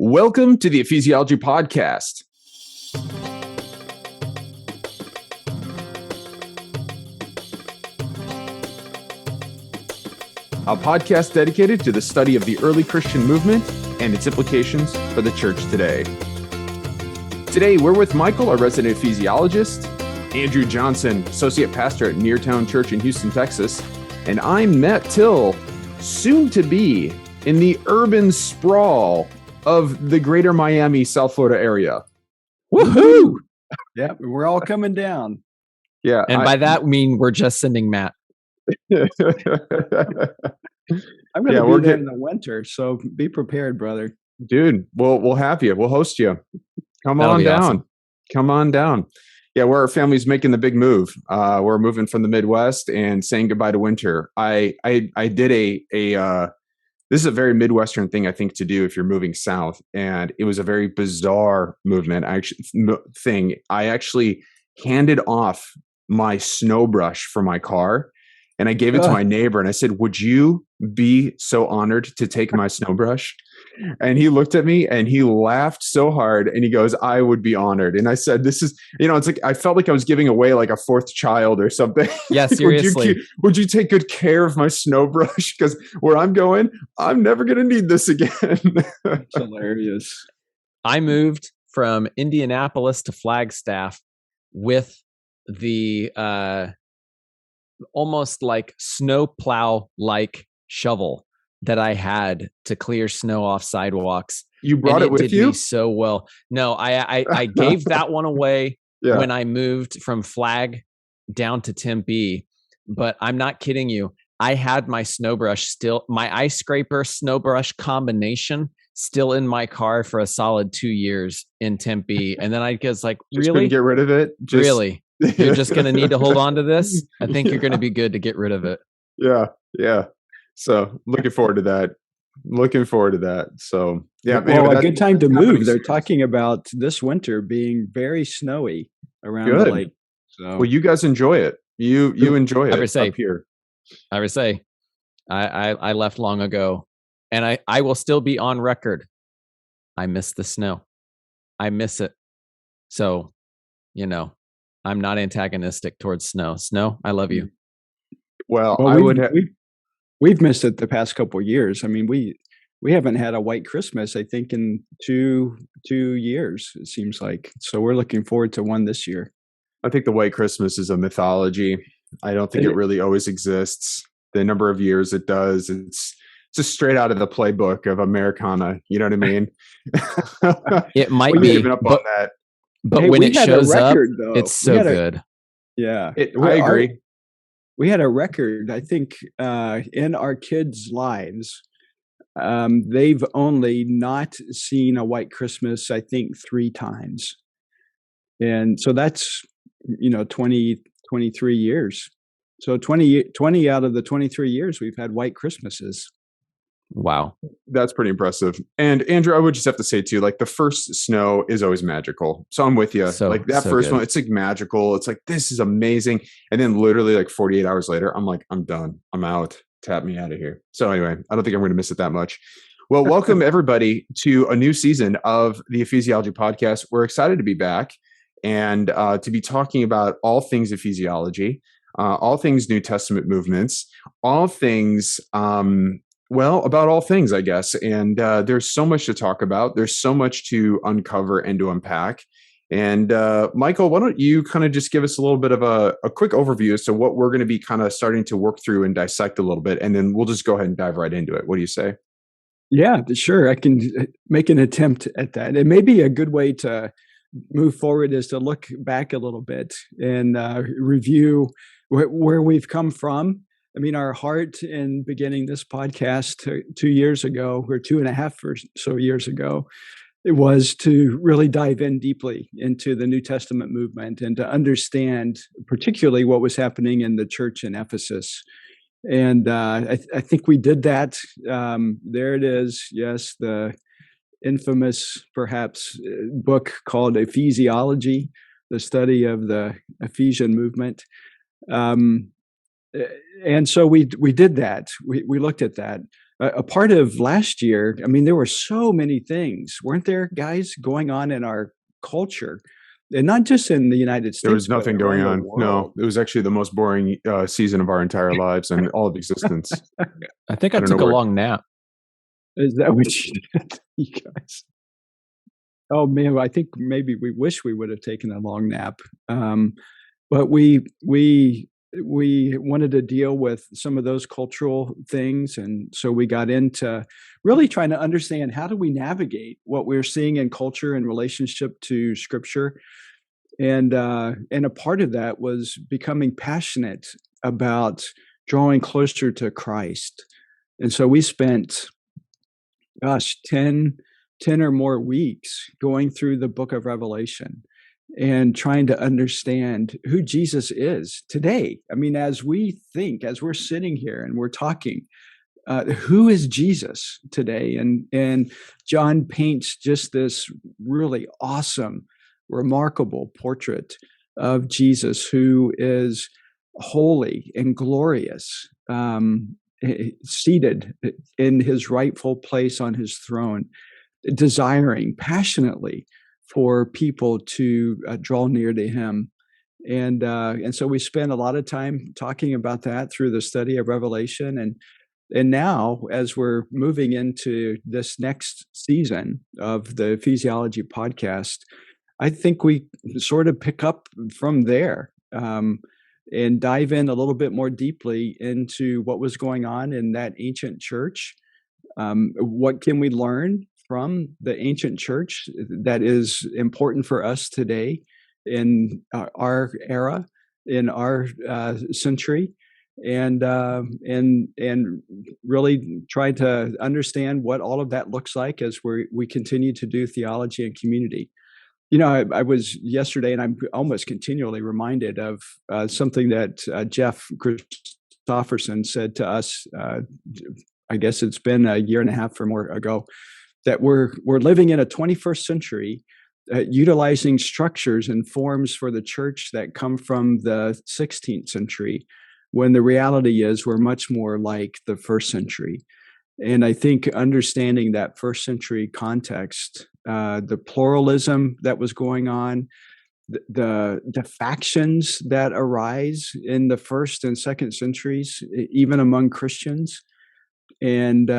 Welcome to the Ephesiology Podcast. A podcast dedicated to the study of the early Christian movement and its implications for the church today. Today, we're with Michael, our resident ephesiologist, Andrew Johnson, associate pastor at Neartown Church in Houston, Texas, and I'm Matt Till, soon to be in the urban sprawl of the greater Miami, South Florida area. Woohoo! Yeah, we're all coming down. Yeah. And by that, mean we're just sending Matt. I'm going to be there in the winter, so be prepared, brother. Dude, we'll have you. We'll host you. Come on down. Awesome. Come on down. Yeah, our family's making the big move. We're moving from the Midwest and saying goodbye to winter. I did this is a very Midwestern thing, I think, to do if you're moving south. And it was a very bizarre movement. I actually handed off my snow brush for my car. And I gave it to my neighbor and I said, "Would you be so honored to take my snow brush?" And he looked at me and he laughed so hard and he goes, "I would be honored." And I said, "This is, it's like, I felt like I was giving away like a fourth child or something." Yeah, seriously. would you take good care of my snow brush? Because where I'm going, I'm never going to need this again. That's hilarious. I moved from Indianapolis to Flagstaff with the almost like snow plow like shovel that I had to clear snow off sidewalks. You brought it with did you? Me so well. No, I gave that one away when I moved from Flag down to Tempe. But I'm not kidding you. I had my snow brush still, my ice scraper snow brush combination still in my car for a solid 2 years in Tempe. And then I was like, Just really? couldn't get rid of it? Really? You're just going to need to hold on to this? I think you're going to be good to get rid of it. Yeah. So looking forward to that. So yeah. Well, a good time to move. They're talking about this winter being very snowy around the lake. So. Well, you guys enjoy it. You enjoy it up here. I would say I left long ago and I will still be on record. I miss the snow. I miss it. So, I'm not antagonistic towards snow. Snow, I love you. Well we've missed it the past couple of years. I mean, we haven't had a white Christmas, I think, in two years, it seems like. So we're looking forward to one this year. I think the white Christmas is a mythology. I don't think it really always exists. The number of years it does, it's just straight out of the playbook of Americana. You know what I mean? It might be. Giving up on that. But when it shows up, it's so good. Yeah. I agree. We had a record, I think, in our kids' lives. They've only not seen a white Christmas, I think, 3 times. And so that's, 23 years. So 20 out of the 23 years, we've had white Christmases. Wow. That's pretty impressive. And Andrew, I would just have to say too, like the first snow is always magical. So I'm with you. Like that first one, it's like magical. It's like, this is amazing. And then literally like 48 hours later, I'm like, I'm done. I'm out. Tap me out of here. So anyway, I don't think I'm going to miss it that much. Well, welcome everybody to a new season of the Ephesiology Podcast. We're excited to be back and to be talking about all things ephesiology, all things New Testament movements, all things, about all things, I guess. And there's so much to talk about. There's so much to uncover and to unpack. And Michael, why don't you kind of just give us a little bit of a quick overview as to what we're going to be kind of starting to work through and dissect a little bit. And then we'll just go ahead and dive right into it. What do you say? Yeah, sure. I can make an attempt at that. It may be a good way to move forward is to look back a little bit and review where we've come from. I mean, our heart in beginning this podcast 2 years ago, or 2.5 or so years ago, it was to really dive in deeply into the New Testament movement and to understand particularly what was happening in the church in Ephesus. And I think we did that. There it is. Yes, the infamous, perhaps, book called Ephesiology, the study of the Ephesian movement. And so we did that. We looked at that. a part of last year, I mean, there were so many things, weren't there, guys, going on in our culture, and not just in the United States. There was nothing going on. No, it was actually the most boring season of our entire lives and all of existence. I think I took a long nap. Is that what you did, you guys? Oh man, I think maybe we wish we would have taken a long nap, but we wanted to deal with some of those cultural things, and so we got into really trying to understand how do we navigate what we're seeing in culture in relationship to Scripture, and a part of that was becoming passionate about drawing closer to Christ, and so we spent, 10 or more weeks going through the book of Revelation and trying to understand who Jesus is today. I mean, as we're sitting here and we're talking, who is Jesus today? And John paints just this really awesome, remarkable portrait of Jesus, who is holy and glorious, seated in his rightful place on his throne, desiring passionately for people to draw near to him. And so we spent a lot of time talking about that through the study of Revelation. And now, as we're moving into this next season of the Ephesiology Podcast, I think we sort of pick up from there and dive in a little bit more deeply into what was going on in that ancient church. What can we learn from the ancient church that is important for us today in our era, in our century, and really try to understand what all of that looks like as we continue to do theology and community. You know, I was yesterday, and I'm almost continually reminded of something that Jeff Christopherson said to us. I guess it's been a year and a half or more ago, that we're living in a 21st century, utilizing structures and forms for the church that come from the 16th century, when the reality is we're much more like the first century. And I think understanding that first century context, the pluralism that was going on, the factions that arise in the first and second centuries, even among Christians, and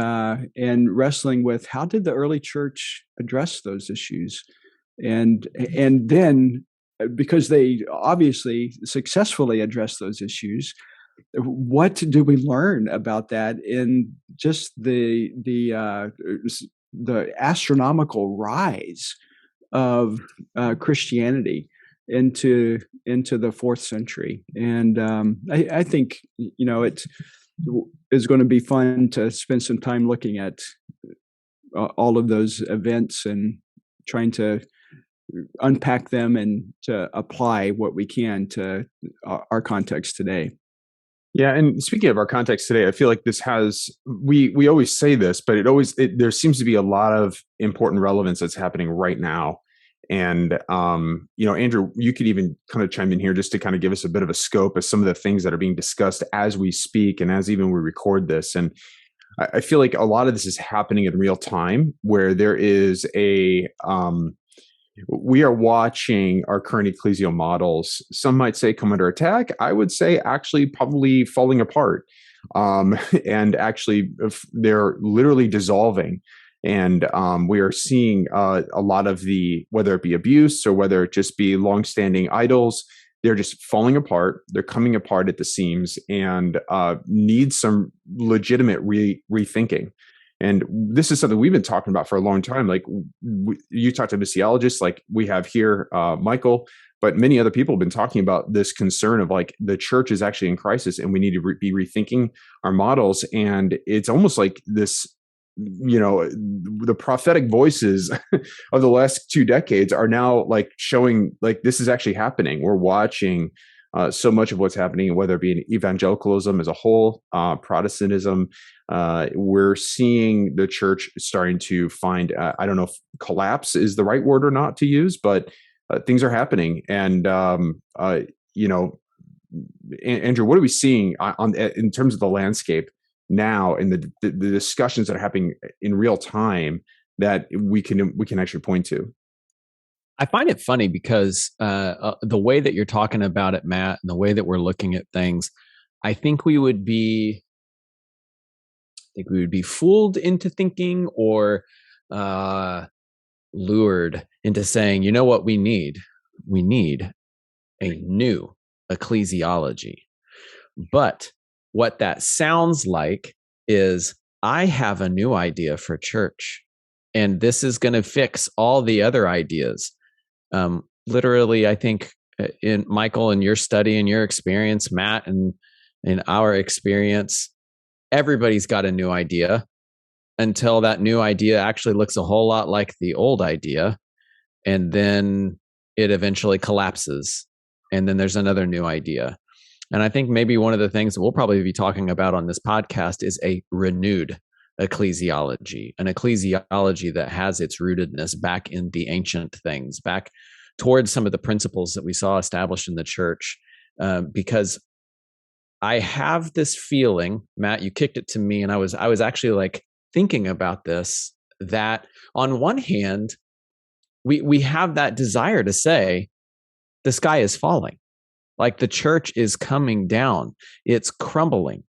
wrestling with how did the early church address those issues, and then, because they obviously successfully addressed those issues, what do we learn about that in just the astronomical rise of Christianity into the fourth century? And I think, you know, it is going to be fun to spend some time looking at all of those events and trying to unpack them and to apply what we can to our context today. Yeah, and speaking of our context today, I feel like this has, we always say this, but there seems to be a lot of important relevance that's happening right now. And, you know, Andrew, you could even kind of chime in here just to kind of give us a bit of a scope of some of the things that are being discussed as we speak and as even we record this. And I feel like a lot of this is happening in real time, where there is we are watching our current ecclesial models, some might say, come under attack. I would say actually probably falling apart. And actually they're literally dissolving. And we are seeing a lot of whether it be abuse or whether it just be longstanding idols, they're just falling apart. They're coming apart at the seams and need some legitimate rethinking. And this is something we've been talking about for a long time. Like you talk to missiologists, like we have here, Michael, but many other people have been talking about this concern of like the church is actually in crisis and we need to be rethinking our models. And it's almost like this, you know, the prophetic voices of the last 2 decades are now like showing like this is actually happening. We're watching so much of what's happening, whether it be in evangelicalism as a whole, Protestantism. We're seeing the church starting to find, I don't know if collapse is the right word or not to use, but things are happening. And, you know, Andrew, what are we seeing in terms of the landscape now in the discussions that are happening in real time that we can actually point to. I find it funny because the way that you're talking about it, Matt, and the way that we're looking at things, I think we would be fooled into thinking or lured into saying, you know what we need? We need a new ecclesiology. But what that sounds like is, I have a new idea for church, and this is going to fix all the other ideas. Literally, I think in Michael and your study and your experience, Matt, and in our experience, everybody's got a new idea until that new idea actually looks a whole lot like the old idea. And then it eventually collapses. And then there's another new idea. And I think maybe one of the things that we'll probably be talking about on this podcast is a renewed ecclesiology, an ecclesiology that has its rootedness back in the ancient things, back towards some of the principles that we saw established in the church. Because I have this feeling, Matt, you kicked it to me, and I was actually like thinking about this, that on one hand, we have that desire to say the sky is falling, like the church is coming down, it's crumbling.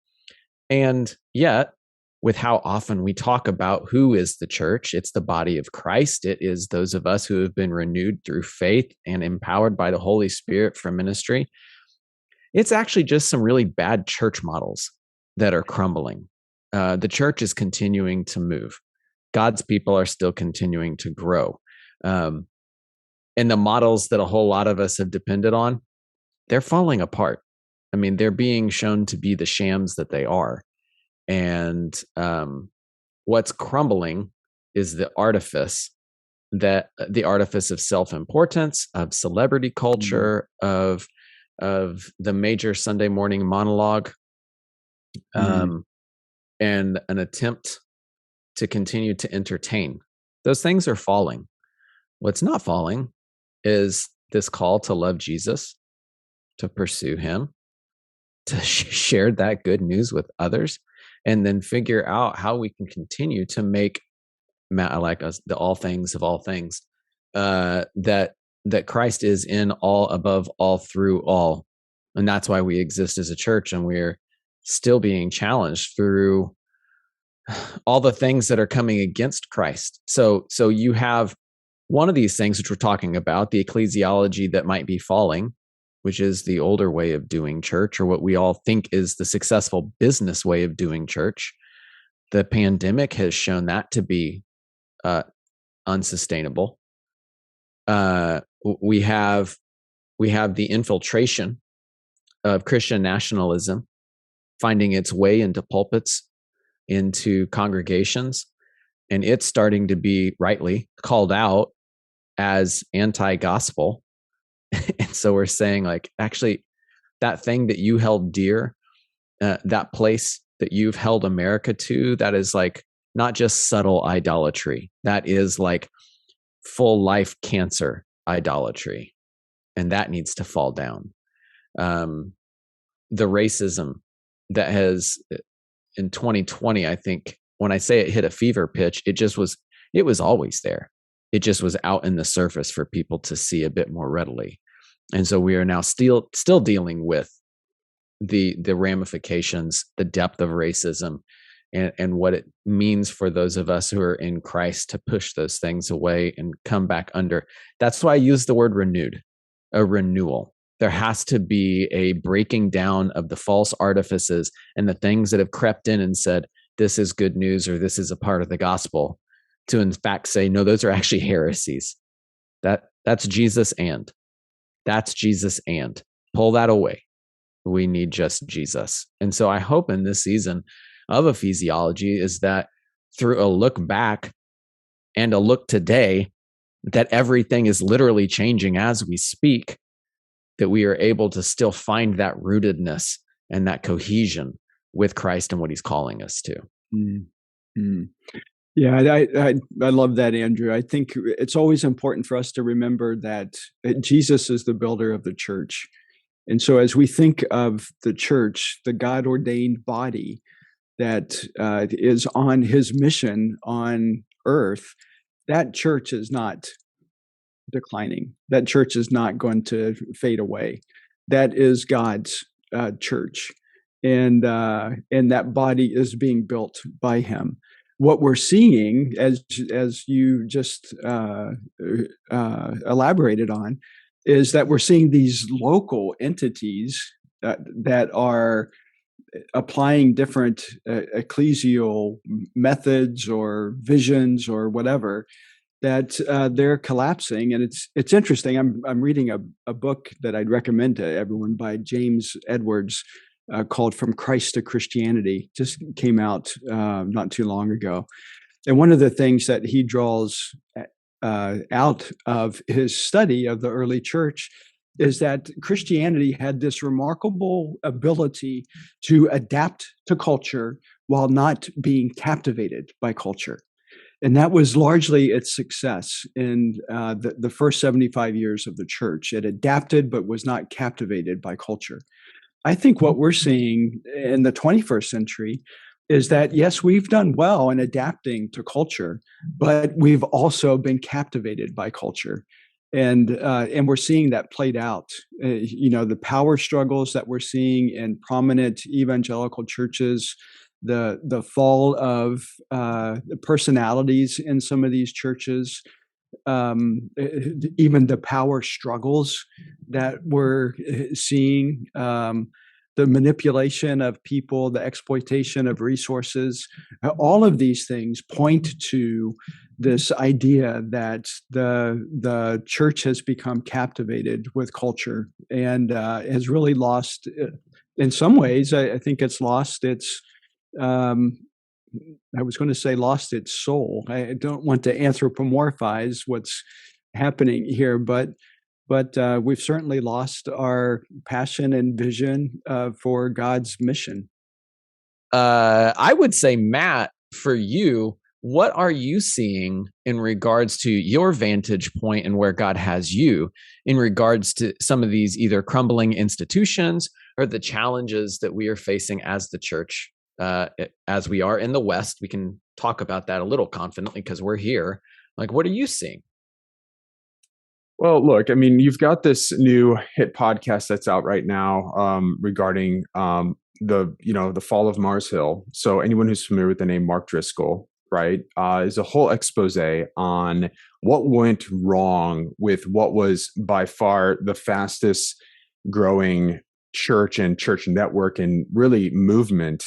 And yet, with how often we talk about who is the church, it's the body of Christ. It is those of us who have been renewed through faith and empowered by the Holy Spirit for ministry. It's actually just some really bad church models that are crumbling. The church is continuing to move. God's people are still continuing to grow. And the models that a whole lot of us have depended on, they're falling apart. I mean, they're being shown to be the shams that they are. And what's crumbling is the artifice of self-importance, of celebrity culture, of the major Sunday morning monologue, and an attempt to continue to entertain. Those things are falling. What's not falling is this call to love Jesus, to pursue him, to share that good news with others, and then figure out how we can continue to make, Matt, I like us, the all things of all things, that Christ is in all, above all, through all. And that's why we exist as a church, and we're still being challenged through all the things that are coming against Christ. So you have one of these things, which we're talking about, the ecclesiology that might be falling, which is the older way of doing church, or what we all think is the successful business way of doing church. The pandemic has shown that to be unsustainable. We have the infiltration of Christian nationalism finding its way into pulpits, into congregations, and it's starting to be rightly called out as anti-gospel. And so we're saying, like, actually, that thing that you held dear, that place that you've held America to, that is like not just subtle idolatry. That is like full life cancer idolatry. And that needs to fall down. The racism that has, in 2020, I think, when I say it hit a fever pitch, it was always there. It just was out in the surface for people to see a bit more readily. And so we are now still dealing with the ramifications, the depth of racism, and what it means for those of us who are in Christ to push those things away and come back under. That's why I use the word renewed, a renewal. There has to be a breaking down of the false artifices and the things that have crept in and said, this is good news, or this is a part of the gospel, to in fact say, no, those are actually heresies. That's Jesus and. That's Jesus and. Pull that away. We need just Jesus. And so I hope in this season of Ephesiology is that through a look back and a look today, that everything is literally changing as we speak, that we are able to still find that rootedness and that cohesion with Christ and what he's calling us to. Mm-hmm. Yeah, I love that, Andrew. I think it's always important for us to remember that Jesus is the builder of the church. And so as we think of the church, the God-ordained body, that is on his mission on earth, that church is not declining. That church is not going to fade away. That is God's church, and that body is being built by him. What we're seeing, as you just elaborated on, is that we're seeing these local entities that are applying different ecclesial methods or visions or whatever, that they're collapsing. And it's interesting. I'm reading a book that I'd recommend to everyone by James Edwards called From Christ to Christianity. Just came out not too long ago. And one of the things that he draws out of his study of the early church is that Christianity had this remarkable ability to adapt to culture while not being captivated by culture. And that was largely its success in the first 75 years of the church. It adapted, but was not captivated by culture. I think what we're seeing in the 21st century is that, yes, we've done well in adapting to culture, but we've also been captivated by culture. And we're seeing that played out. The power struggles that we're seeing in prominent evangelical churches, the fall of personalities in some of these churches, even the power struggles that we're seeing, the manipulation of people, the exploitation of resources. All of these things point to this idea that the church has become captivated with culture and has really lost, in some ways, I think it's lost its, I was going to say lost its soul. I don't want to anthropomorphize what's happening here, but we've certainly lost our passion and vision for God's mission. I would say, Matt, for you, what are you seeing in regards to your vantage point and where God has you in regards to some of these either crumbling institutions or the challenges that we are facing as the church, as we are in the West? We can talk about that a little confidently because we're here. Like, what are you seeing? Well, look, I mean, you've got this new hit podcast that's out right now regarding the fall of Mars Hill. So anyone who's familiar with the name Mark Driscoll, right, is a whole expose on what went wrong with what was by far the fastest growing church and church network and really movement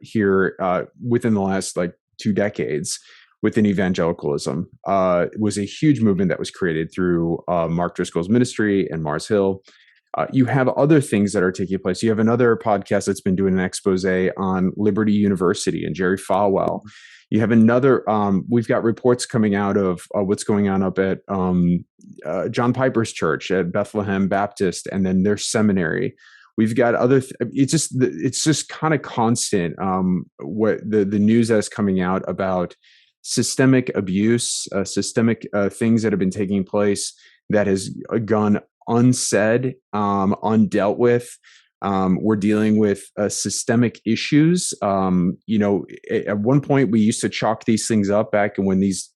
here within the last 2 decades. Within evangelicalism. It was a huge movement that was created through Mark Driscoll's ministry and Mars Hill. You have other things that are taking place. You have another podcast that's been doing an expose on Liberty University and Jerry Falwell. You have another, we've got reports coming out of what's going on up at John Piper's church at Bethlehem Baptist and then their seminary. We've got other, it's just kind of constant what the news that is coming out about systemic abuse, systemic things that have been taking place that has gone unsaid, undealt with. We're dealing with systemic issues. At one point we used to chalk these things up back when these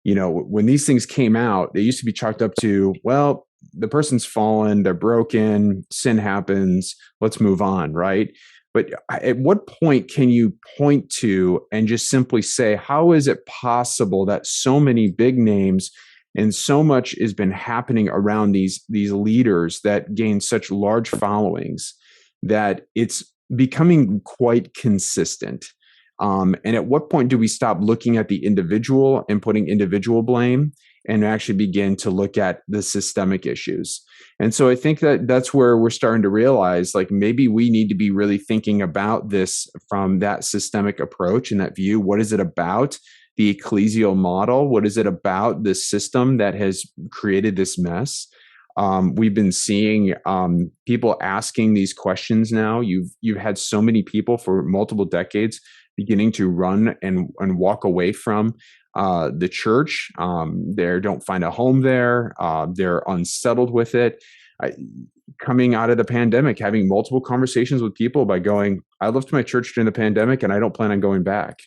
things came out, they used to be chalked up to, well, the person's fallen, they're broken, sin happens, let's move on, right? But at what point can you point to and just simply say, how is it possible that so many big names and so much has been happening around these leaders that gain such large followings that it's becoming quite consistent? And at what point do we stop looking at the individual and putting individual blame and actually begin to look at the systemic issues? And so I think that's where we're starting to realize, maybe we need to be really thinking about this from that systemic approach and that view. What is it about the ecclesial model? What is it about this system that has created this mess? We've been seeing people asking these questions now. You've had so many people for multiple decades beginning to run and walk away from the church. They don't find a home there. They're unsettled with it. coming out of the pandemic, having multiple conversations with people by going, I left my church during the pandemic and I don't plan on going back.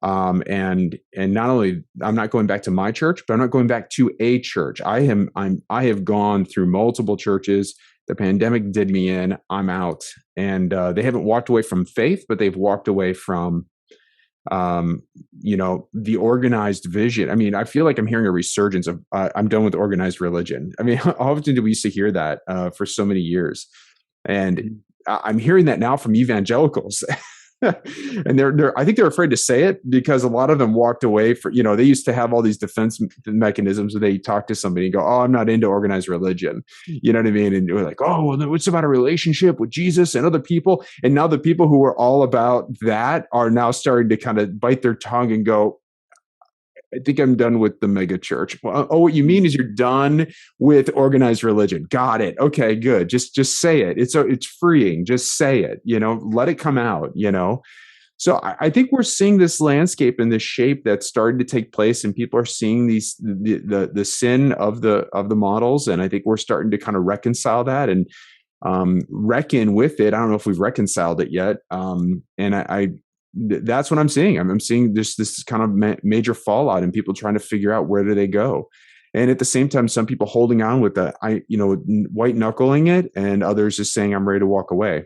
And not only I'm not going back to my church, but I'm not going back to a church. I have gone through multiple churches. The pandemic did me in. I'm out. And they haven't walked away from faith, but they've walked away from the organized vision. I mean, I feel like I'm hearing a resurgence of I'm done with organized religion. I mean, how often do we used to hear that for so many years? And I'm hearing that now from evangelicals. And I think they're afraid to say it because a lot of them walked away they used to have all these defense mechanisms where they talk to somebody and go, oh, I'm not into organized religion. You know what I mean? And they're like, oh, well, what's about a relationship with Jesus and other people? And now the people who were all about that are now starting to kind of bite their tongue and go, I think I'm done with the mega church. Well, what you mean is you're done with organized religion. Got it. Okay, good. Just say it. It's freeing. Just say it, let it come out, So I think we're seeing this landscape and this shape that's starting to take place, and people are seeing the sin of the models. And I think we're starting to kind of reconcile that and reckon with it. I don't know if we've reconciled it yet. And that's what I'm seeing. I'm seeing this kind of major fallout and people trying to figure out where do they go. And at the same time, some people holding on with white knuckling it, and others just saying, I'm ready to walk away.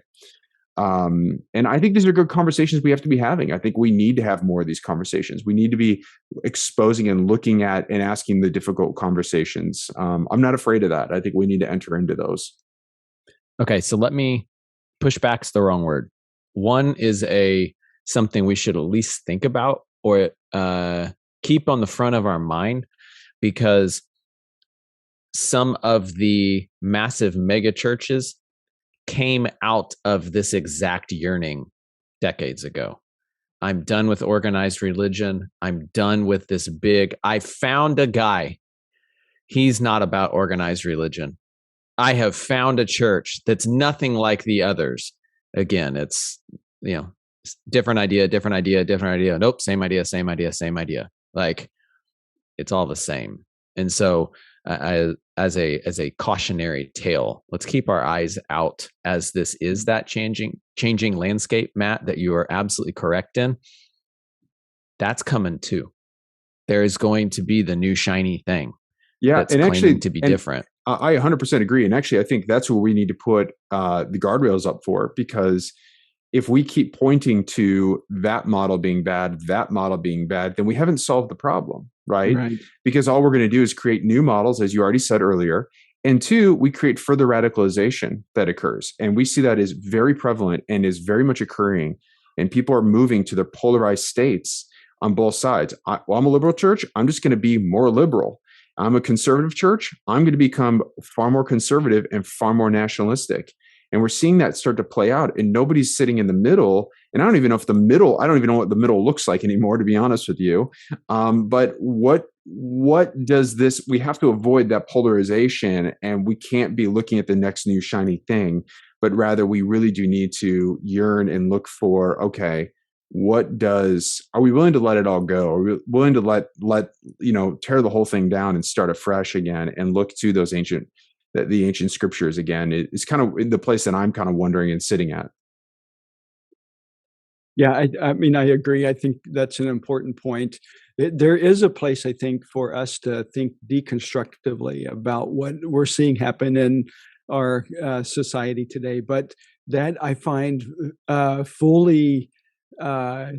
And I think these are good conversations we have to be having. I think we need to have more of these conversations. We need to be exposing and looking at and asking the difficult conversations. I'm not afraid of that. I think we need to enter into those. Okay. So let me push back's the wrong word. One is something we should at least think about or keep on the front of our mind, because some of the massive mega churches came out of this exact yearning decades ago. I'm done with organized religion. I'm done with this I found a guy. He's not about organized religion. I have found a church that's nothing like the others. Again, it's, different idea. Nope. Same idea. Like it's all the same. And so as a cautionary tale, let's keep our eyes out as this is that changing landscape, Matt, that you are absolutely correct in. That's coming too. There is going to be the new shiny thing. Yeah. That's claiming to be different. I 100% agree. And actually, I think that's where we need to put the guardrails up for, because if we keep pointing to that model being bad, then we haven't solved the problem, right? Because all we're going to do is create new models, as you already said earlier. And two, we create further radicalization that occurs. And we see that is very prevalent and is very much occurring. And people are moving to their polarized states on both sides. I'm a liberal church. I'm just going to be more liberal. I'm a conservative church. I'm going to become far more conservative and far more nationalistic. And we're seeing that start to play out, and nobody's sitting in the middle. And I don't even know what the middle looks like anymore, to be honest with you. But what does this, we have to avoid that polarization, and we can't be looking at the next new shiny thing, but rather we really do need to yearn and look for, okay, are we willing to let it all go? Are we willing to let tear the whole thing down and start afresh again and look to those the ancient scriptures again? Is kind of the place that I'm kind of wondering and sitting at. Yeah, I mean, I agree. I think that's an important point. There is a place, I think, for us to think deconstructively about what we're seeing happen in our society today. But that I find fully, oh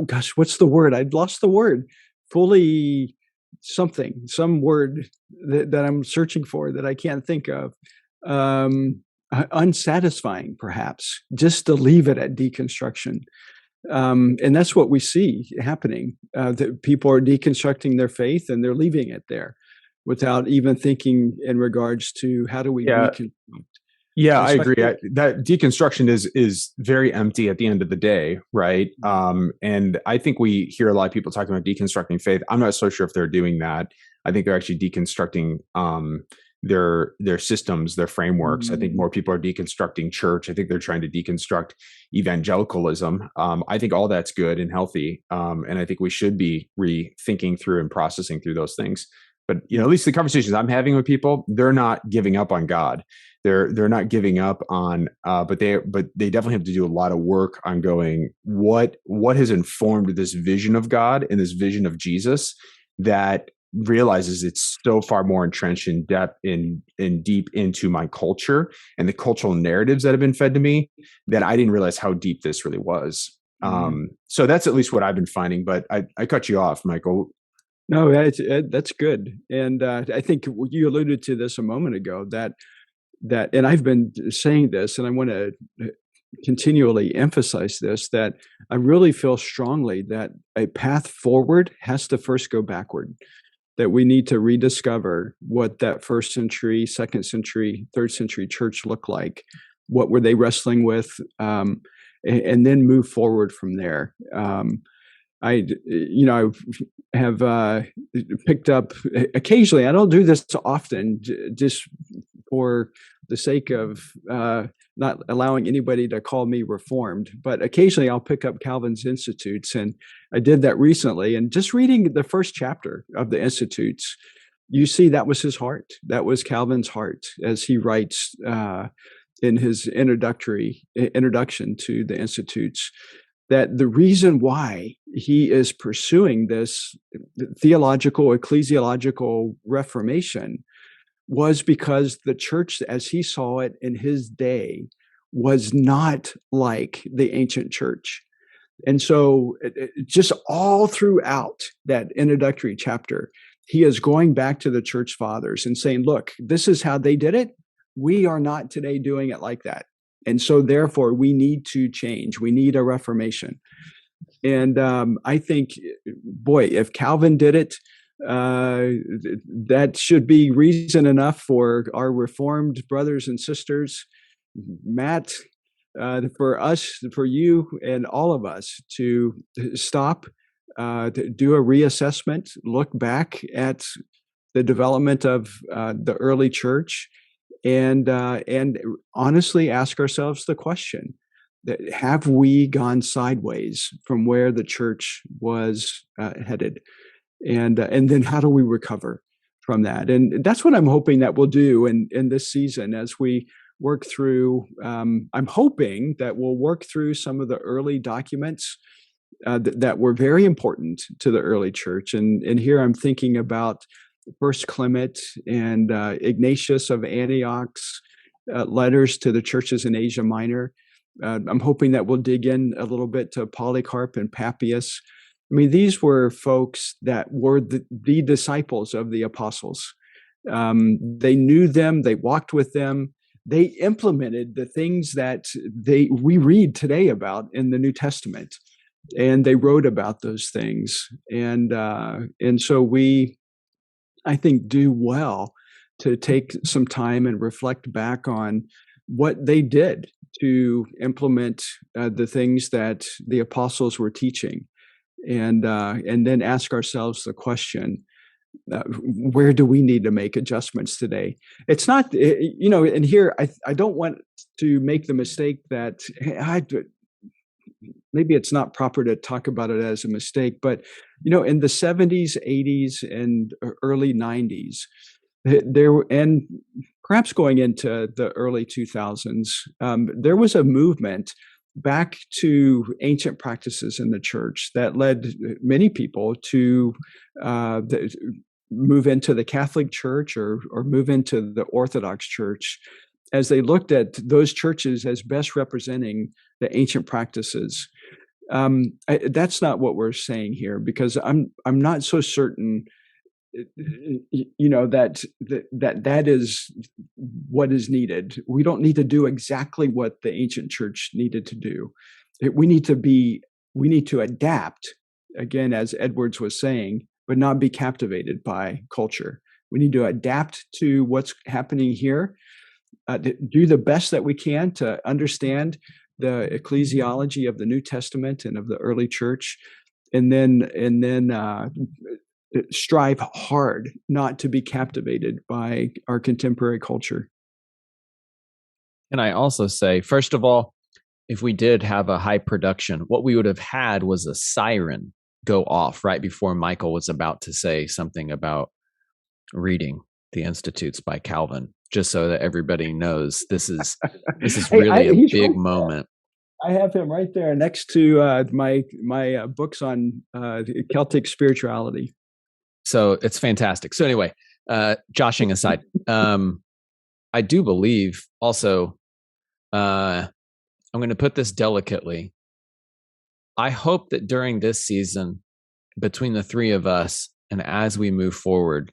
gosh, what's the word? I'd lost the word. Fully some word that I'm searching for that I can't think of. Unsatisfying, perhaps, just to leave it at deconstruction. And that's what we see happening. That people are deconstructing their faith and they're leaving it there without even thinking in regards to how do we reconstruct. Yeah, I agree. That deconstruction is very empty at the end of the day, right? And I think we hear a lot of people talking about deconstructing faith. I'm not so sure if they're doing that. I think they're actually deconstructing their systems, their frameworks. I think more people are deconstructing church. I think they're trying to deconstruct evangelicalism. I think all that's good and healthy. And I think we should be rethinking through and processing through those things. But at least the conversations I'm having with people, they're not giving up on God. They're not giving up on, but they definitely have to do a lot of work on going, what has informed this vision of God and this vision of Jesus that realizes it's so far more entrenched in depth in deep into my culture and the cultural narratives that have been fed to me, that I didn't realize how deep this really was. So that's at least what I've been finding, but I cut you off, Michael. No, that's good. And I think you alluded to this a moment ago, that, and I've been saying this, and I want to continually emphasize this, that I really feel strongly that a path forward has to first go backward, that we need to rediscover what that first century, second century, third century church looked like. What were they wrestling with? And then move forward from there. I have picked up occasionally. I don't do this often, just for the sake of not allowing anybody to call me reformed. But occasionally, I'll pick up Calvin's Institutes, and I did that recently. And just reading the first chapter of the Institutes, you see that was his heart. That was Calvin's heart, as he writes in his introduction to the Institutes, that the reason why he is pursuing this theological, ecclesiological reformation was because the church, as he saw it in his day, was not like the ancient church. And so just all throughout that introductory chapter, he is going back to the church fathers and saying, look, this is how they did it. We are not today doing it like that. And so therefore, we need to change. We need a reformation. And I think, boy, if Calvin did it, that should be reason enough for our Reformed brothers and sisters, Matt, for us, for you and all of us, to stop, to do a reassessment, look back at the development of the early church, and honestly ask ourselves the question: that have we gone sideways from where the church was headed? And then how do we recover from that? And that's what I'm hoping that we'll do in this season as we work through. I'm hoping that we'll work through some of the early documents that were very important to the early church. And here I'm thinking about First Clement and Ignatius of Antioch's letters to the churches in Asia Minor. I'm hoping that we'll dig in a little bit to Polycarp and Papias. I mean, these were folks that were the disciples of the apostles. They knew them, they walked with them, they implemented the things that we read today about in the New Testament, and they wrote about those things. And so we, I think, do well to take some time and reflect back on what they did to implement the things that the apostles were teaching. And then ask ourselves the question, where do we need to make adjustments today? It's not, and here, I don't want to make the mistake that maybe it's not proper to talk about it as a mistake, but, in the 70s, 80s, and early 90s, and perhaps going into the early 2000s, there was a movement back to ancient practices in the church that led many people to move into the Catholic Church or move into the Orthodox Church, as they looked at those churches as best representing the ancient practices. That's not what we're saying here, because I'm not so certain that is what is needed. We don't need to do exactly what the ancient church needed to do. We need to adapt, again, as Edwards was saying, but not be captivated by culture. We need to adapt to what's happening here, do the best that we can to understand the ecclesiology of the New Testament and of the early church, and then strive hard not to be captivated by our contemporary culture. And I also say, first of all, if we did have a high production, what we would have had was a siren go off right before Michael was about to say something about reading the Institutes by Calvin, just so that everybody knows this is really a big moment. I have him right there next to my books on Celtic spirituality. So it's fantastic. So anyway, joshing aside, I do believe also, I'm going to put this delicately. I hope that during this season, between the three of us, and as we move forward,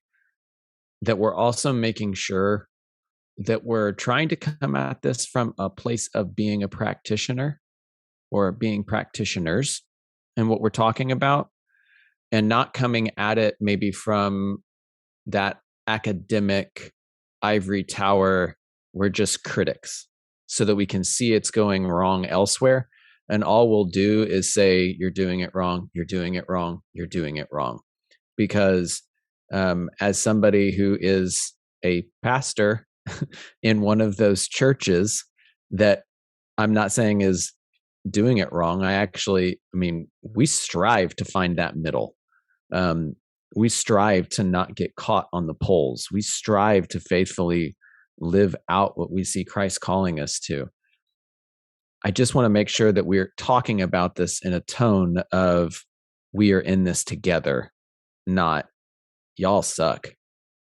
that we're also making sure that we're trying to come at this from a place of being a practitioner or being practitioners and what we're talking about, and not coming at it maybe from that academic ivory tower, we're just critics, so that we can see it's going wrong elsewhere. And all we'll do is say, you're doing it wrong, you're doing it wrong, you're doing it wrong. Because as somebody who is a pastor in one of those churches that I'm not saying is doing it wrong, we strive to find that middle. We strive to not get caught on the poles. We strive to faithfully live out what we see Christ calling us to. I just want to make sure that we're talking about this in a tone of we are in this together, not y'all suck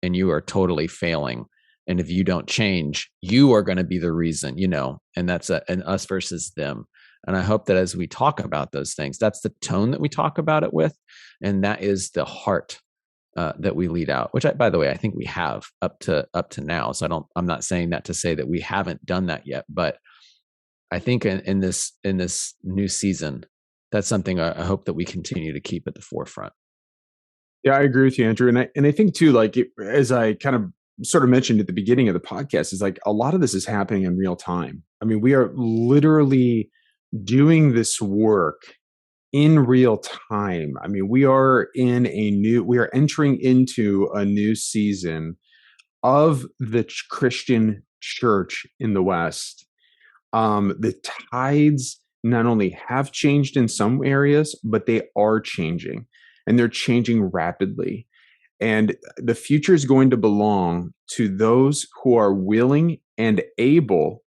and you are totally failing. And if you don't change, you are going to be the reason, and that's an us versus them. And I hope that as we talk about those things, that's the tone that we talk about it with. And that is the heart that we lead out, which by the way, I think we have up to now. So I'm not saying that to say that we haven't done that yet, but I think in this new season, that's something I hope that we continue to keep at the forefront. Yeah, I agree with you, Andrew. And I think too, as I kind of sort of mentioned at the beginning of the podcast, is a lot of this is happening in real time. I mean, we are literally doing this work in real time. I mean, we are entering into a new season of the Christian church in the West. The tides not only have changed in some areas, but they are changing, and they're changing rapidly. And the future is going to belong to those who are willing and able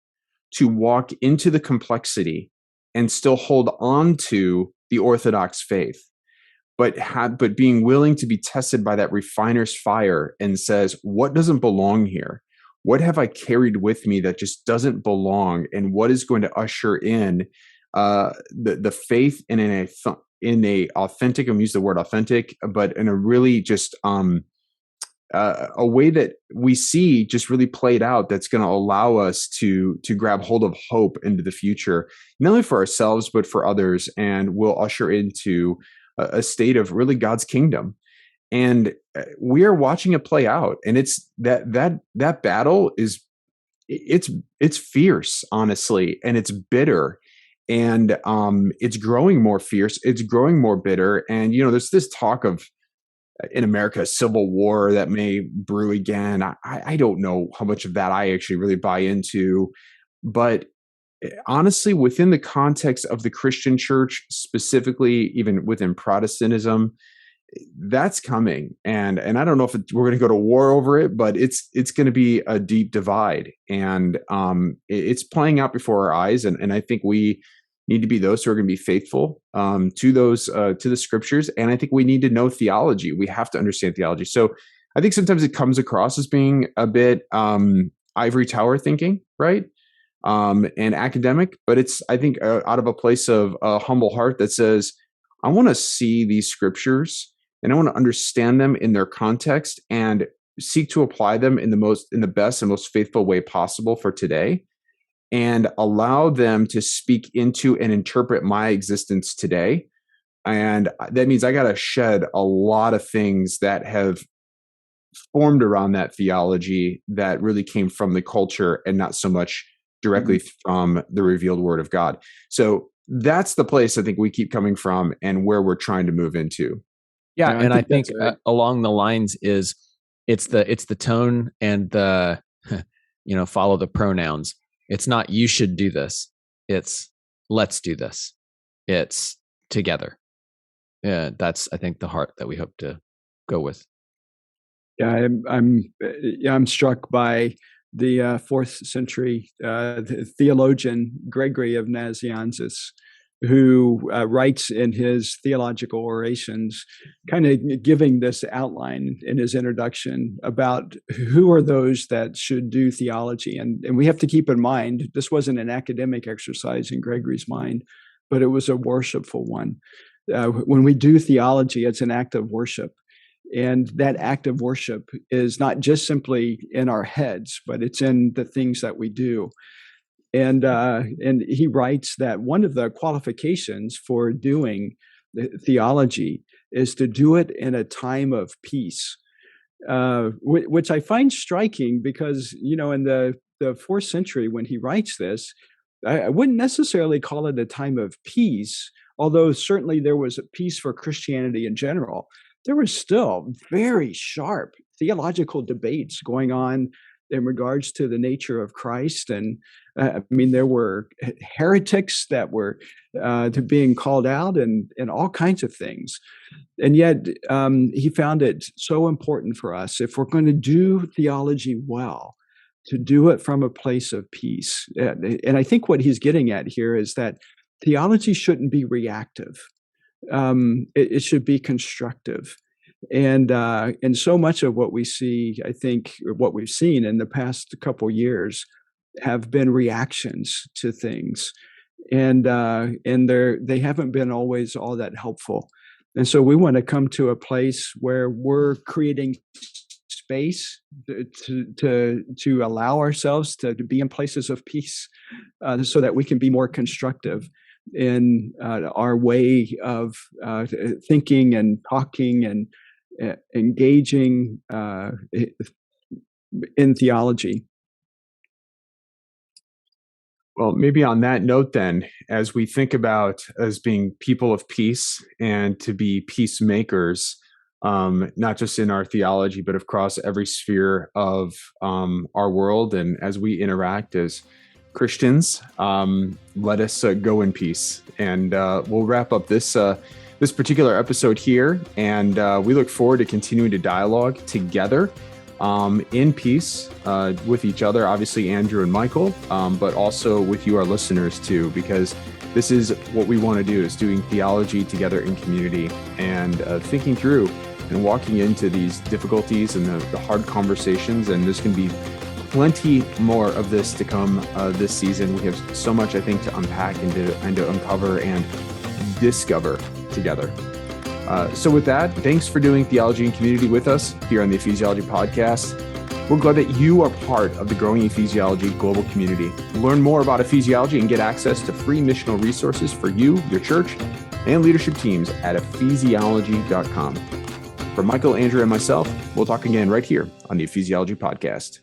to walk into the complexity and still hold on to the Orthodox faith, but being willing to be tested by that refiner's fire and says, what doesn't belong here? What have I carried with me that just doesn't belong? And what is going to usher in the faith in a authentic, I'm using the word authentic, but in a really just a way that we see just really played out, that's going to allow us to grab hold of hope into the future, not only for ourselves, but for others, and will usher into a state of really God's kingdom. And we are watching it play out. And it's that battle it's fierce, honestly, and it's bitter. And it's growing more fierce. It's growing more bitter. And, there's this talk of, in America, a civil war that may brew again. I don't know how much of that I actually really buy into. But honestly, within the context of the Christian church, specifically even within Protestantism, that's coming. And I don't know if we're going to go to war over it, but it's going to be a deep divide. And it's playing out before our eyes. And I think we need to be those who are going to be faithful to the scriptures. And I think we need to know theology. We have to understand theology. So I think sometimes it comes across as being a bit ivory tower thinking, right? And academic, but it's, I think, out of a place of a humble heart that says, I want to see these scriptures and I want to understand them in their context and seek to apply them in the best and most faithful way possible for today, and allow them to speak into and interpret my existence today. And that means I got to shed a lot of things that have formed around that theology that really came from the culture and not so much directly from the revealed word of God. So that's the place I think we keep coming from and where we're trying to move into. Yeah. And I think along the lines is it's the tone and the, follow the pronouns. It's not, you should do this. It's, let's do this. It's together. Yeah. That's, I think, the heart that we hope to go with. Yeah, I'm struck by the 4th century theologian Gregory of Nazianzus, who writes in his theological orations, kind of giving this outline in his introduction about who are those that should do theology. And we have to keep in mind, this wasn't an academic exercise in Gregory's mind, but it was a worshipful one. When we do theology, it's an act of worship. And that act of worship is not just simply in our heads, but it's in the things that we do. And he writes that one of the qualifications for doing theology is to do it in a time of peace, which I find striking because, in the 4th century, when he writes this, I wouldn't necessarily call it a time of peace, although certainly there was a peace for Christianity in general. There were still very sharp theological debates going on in regards to the nature of Christ. And there were heretics that were being called out and all kinds of things. And yet he found it so important for us, if we're going to do theology well, to do it from a place of peace. And I think what he's getting at here is that theology shouldn't be reactive. It should be constructive. And so much of what we see, I think, what we've seen in the past couple years have been reactions to things. And they haven't been always all that helpful. And so we want to come to a place where we're creating space to allow ourselves to be in places of peace, so that we can be more constructive in our way of thinking and talking and engaging in theology. Well, maybe on that note then, as we think about as being people of peace and to be peacemakers, not just in our theology, but across every sphere of our world, and as we interact as Christians, let us go in peace. And we'll wrap up this particular episode here, and we look forward to continuing to dialogue together in peace with each other, obviously Andrew and Michael, but also with you, our listeners too, because this is what we want to do, is doing theology together in community and thinking through and walking into these difficulties and the hard conversations. And there's going to be plenty more of this to come this season. We have so much, I think, to unpack and to uncover and discover together. So with that, thanks for doing theology and community with us here on the Ephesiology Podcast. We're glad that you are part of the growing Ephesiology global community. Learn more about Ephesiology and get access to free missional resources for you, your church, and leadership teams at ephesiology.com. For Michael, Andrew, and myself, we'll talk again right here on the Ephesiology Podcast.